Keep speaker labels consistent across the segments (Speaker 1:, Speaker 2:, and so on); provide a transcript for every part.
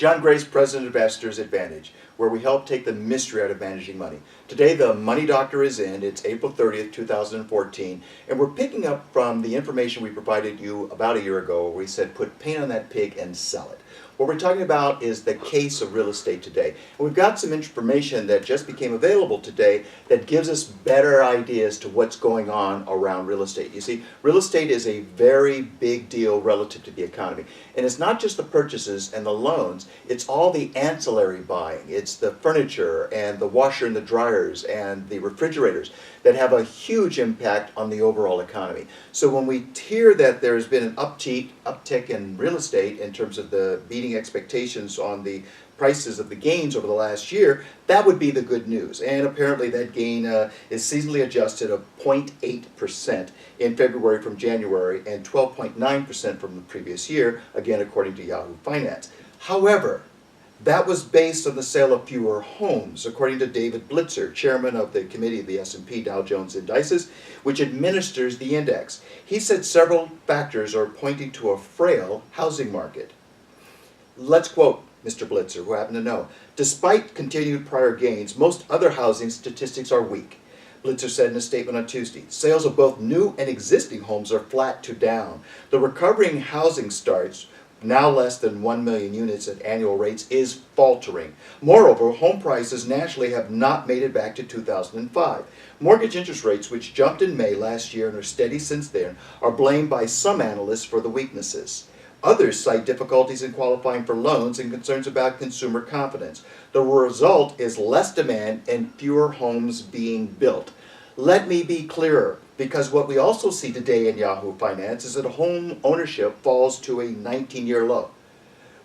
Speaker 1: John Grace, President of Investors Advantage, where we help take the mystery out of managing money. Today the Money Doctor is in. It's April 30th, 2014, and we're picking up from the information we provided you about a year ago where we said put paint on that pig and sell it. What we're talking about is the case of real estate today. And we've got some information that just became available today that gives us better ideas to what's going on around real estate. You see, real estate is a very big deal relative to the economy. And it's not just the purchases and the loans, it's all the ancillary buying. It's the furniture and the washer and the dryers and the refrigerators that have a huge impact on the overall economy. So when we hear that there's been an uptick in real estate in terms of the beating expectations on the prices of the gains over the last year, that would be the good news. And apparently that gain is seasonally adjusted of 0.8% in February from January and 12.9% from the previous year, again according to Yahoo Finance. However, that was based on the sale of fewer homes, according to David Blitzer, chairman of the committee of the S&P Dow Jones Indices, which administers the index. He said several factors are pointing to a frail housing market. Let's quote Mr. Blitzer, who happened to know, "Despite continued prior gains, most other housing statistics are weak." Blitzer said in a statement on Tuesday, "Sales of both new and existing homes are flat to down. The recovering housing starts, now less than 1 million units at annual rates, is faltering. Moreover, home prices nationally have not made it back to 2005. Mortgage interest rates, which jumped in May last year and are steady since then, are blamed by some analysts for the weaknesses. Others cite difficulties in qualifying for loans and concerns about consumer confidence. The result is less demand and fewer homes being built." Let me be clearer, because what we also see today in Yahoo Finance is that home ownership falls to a 19-year low.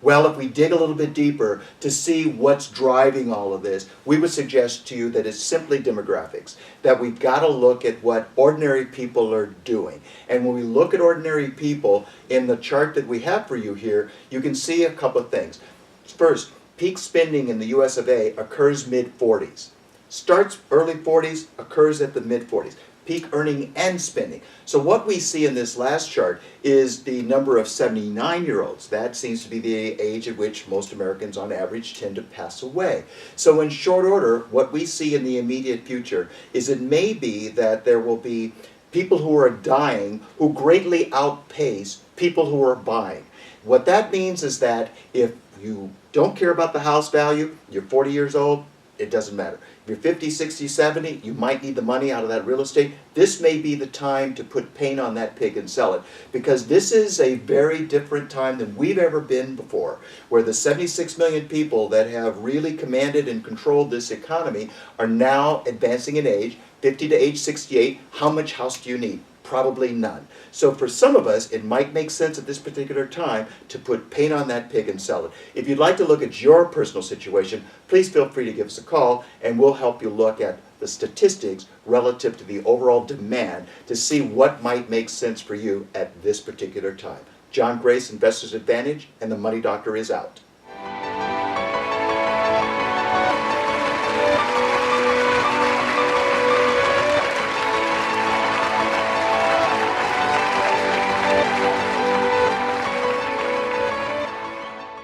Speaker 1: Well, if we dig a little bit deeper to see what's driving all of this, we would suggest to you that it's simply demographics, that we've got to look at what ordinary people are doing. And when we look at ordinary people, in the chart that we have for you here, you can see a couple of things. First, peak spending in the US of A occurs mid-40s. Starts early 40s, occurs at the mid-40s. Peak earning and spending. So what we see in this last chart is the number of 79-year-olds. That seems to be the age at which most Americans on average tend to pass away. So in short order, what we see in the immediate future is it may be that there will be people who are dying who greatly outpace people who are buying. What that means is that if you don't care about the house value, you're 40 years old, it doesn't matter. If you're 50, 60, 70, you might need the money out of that real estate. This may be the time to put paint on that pig and sell it, because this is a very different time than we've ever been before, where the 76 million people that have really commanded and controlled this economy are now advancing in age, 50 to age 68. How much house do you need? Probably none. So for some of us, it might make sense at this particular time to put paint on that pig and sell it. If you'd like to look at your personal situation, please feel free to give us a call and we'll help you look at the statistics relative to the overall demand to see what might make sense for you at this particular time. John Grace, Investors Advantage, and the Money Doctor is out.